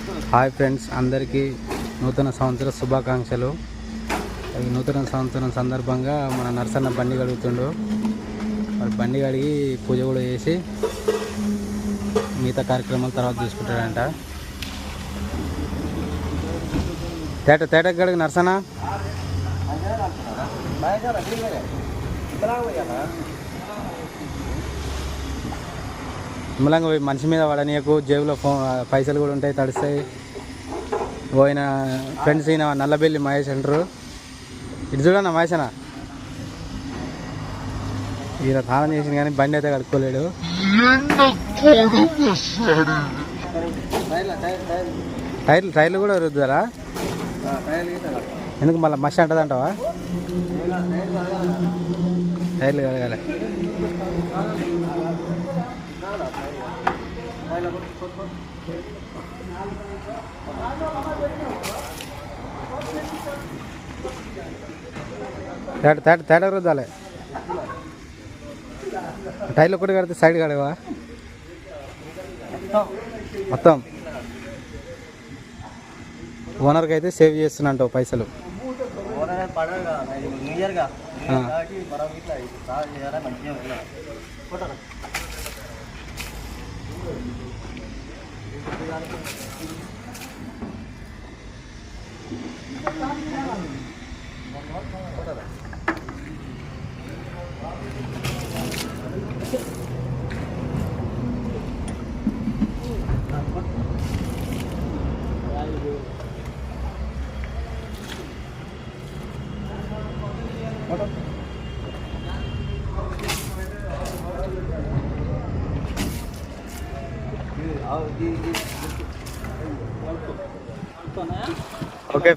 Hi friends, అందరికీ నూతన సంవత్సర శుభాకాంక్షలు. నూతన సంవత్సరం సందర్భంగా మన నర్సన్న బండి కడుగుతుండు. మరి బండి కడిగి పూజ కూడా చేసి మిగతా కార్యక్రమాలు తర్వాత చూసుకుంటాడంట. తేట కడిగి నర్సన్న నిమ్మలంగా పోయి మనిషి మీద పడనీయకు. జేబులో పైసలు కూడా ఉంటాయి, తడుస్తాయి. పోయిన ఫ్రెండ్స్ అయిన నల్లబెల్లి మహేష్ అంటారు. ఇటు చూడన్న మహేష్ అన్న, ఈయన తాళం చేసిన కానీ బండి అయితే కడుక్కోలేడు. టైర్లు కూడా రుద్దుతారా? ఎందుకు మళ్ళీ మషి అంటది అంటావా? టైర్లు కడగాలి. తేట రుద్దాలి. టైర్లు ఒకటి కడితే సైడ్ కడగవా మొత్తం? ఓనర్కి అయితే సేవ్ చేస్తున్నట్టు పైసలు. ఓకే.